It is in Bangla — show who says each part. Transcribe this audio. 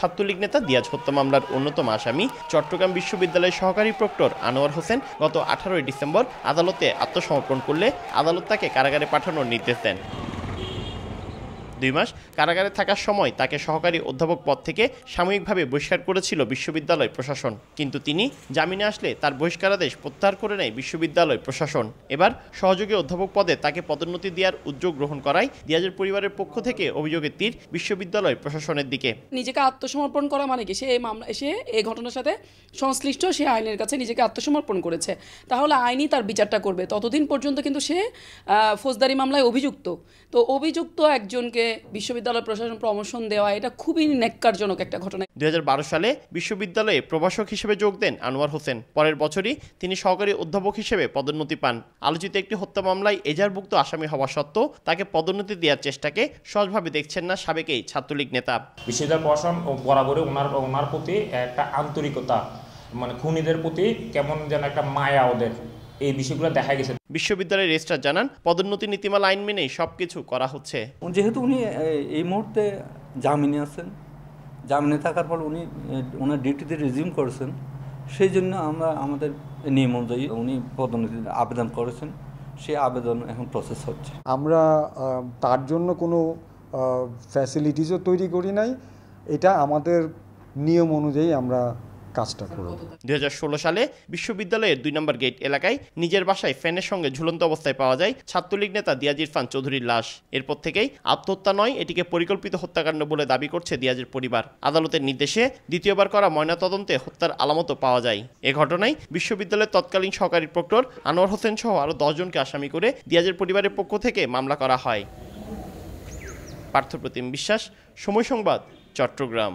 Speaker 1: ছাত্রলীগ নেতা দিয়াজ হত্যা মামলার অন্যতম আসামি চট্টগ্রাম বিশ্ববিদ্যালয়ের সহকারী প্রক্টর আনোয়ার হোসেন গত 18 ডিসেম্বর আদালতে আত্মসমর্পণ করলে আদালত তাকে কারাগারে পাঠানোর নির্দেশ দেন। 2 মাস কারাগারে থাকার সময় তাকে সহকারী অধ্যাপক পদ থেকে সাময়িকভাবে বহিষ্কার করেছিল বিশ্ববিদ্যালয় প্রশাসন, কিন্তু তিনি জামিনে আসলে তার বহিষ্কারাদেশ প্রত্যাহার করে নেয় বিশ্ববিদ্যালয় প্রশাসন। এবার সহযোগী অধ্যাপক পদে তাকে পদোন্নতি দেওয়ার উদ্যোগ গ্রহণ করায় দিয়াজের পরিবারের পক্ষ থেকে অভিযোগের তীর বিশ্ববিদ্যালয় প্রশাসনের দিকে।
Speaker 2: নিজেকে আত্মসমর্পণ করা মানে কি? সে এই ঘটনার সাথে সংশ্লিষ্ট, সে আইনের কাছে নিজেকে আত্মসমর্পণ করেছে, তাহলে আইনই তার বিচারটা করবে। ততদিন পর্যন্ত কিন্তু সে ফৌজদারি মামলায় অভিযুক্ত। তো অভিযুক্ত একজনকে বিশ্ববিদ্যালয় প্রশাসন প্রমোশন দেওয়া, এটা খুবই ন্যাক্কারজনক একটা ঘটনা।
Speaker 1: 2012 সালে বিশ্ববিদ্যালয়ে প্রভাষক হিসেবে যোগ দেন আনোয়ার হোসেন। পরের বছরই তিনি সহকারী অধ্যাপক হিসেবে পদোন্নতি পান। আলোচিত একটি হত্যা মামলায় এজাহারভুক্ত আসামি হওয়া সত্ত্বেও তাকে পদোন্নতি দেওয়ার চেষ্টাকে সহজভাবে দেখছেন না সাবেক এই ছাত্রলীগ নেতা।
Speaker 3: বিশ্ববিদ্যালয় প্রশাসন বরাবরই ওনার প্রতি একটা আন্তরিকতা, মানে খুনিদের প্রতি কেমন যেন একটা মায়া ওদের, এই বিষয়গুলো দেখা গেছে।
Speaker 1: বিশ্ববিদ্যালয়ের রেজিস্ট্রার জানান, পদোন্নতি নীতিমালা আইন মেনেই সবকিছু করা হচ্ছে।
Speaker 4: যেহেতু উনি এই মুহূর্তে জামিনে আছেন, জামিনে থাকার পর উনি ওনার ডিউটিতে রিজিউম করেছেন, সেই জন্য আমরা আমাদের নিয়ম অনুযায়ী উনি পদোন্নতির আবেদন করেছেন, সেই আবেদন এখন প্রসেস হচ্ছে।
Speaker 5: আমরা তার জন্য কোনো ফ্যাসিলিটিসও তৈরি করি নাই, এটা আমাদের নিয়ম অনুযায়ী আমরা কাজটা করব।
Speaker 1: 2016 সালে বিশ্ববিদ্যালয়ের 2 নম্বর গেট এলাকায় নিজের বাসায় ফ্যানের সঙ্গে ঝুলন্ত অবস্থায় পাওয়া যায় ছাত্রলীগ নেতা দিয়াজ ইরফান চৌধুরীর লাশ। এরপর থেকেই আত্মহত্যা নয়, এটিকে পরিকল্পিত হত্যাকাণ্ড বলে দাবি করছে দিয়াজের পরিবার। আদালতের নির্দেশে দ্বিতীয়বার করা ময়নাতদন্তে হত্যার আলামতও পাওয়া যায়। এ ঘটনায় বিশ্ববিদ্যালয়ের তৎকালীন সহকারী প্রক্টর আনোয়ার হোসেন সহ আরও 10 জনকে আসামি করে দিয়াজের পরিবারের পক্ষ থেকে মামলা করা হয়। পার্থপ্রতিম বিশ্বাস, সময় সংবাদ, চট্টগ্রাম।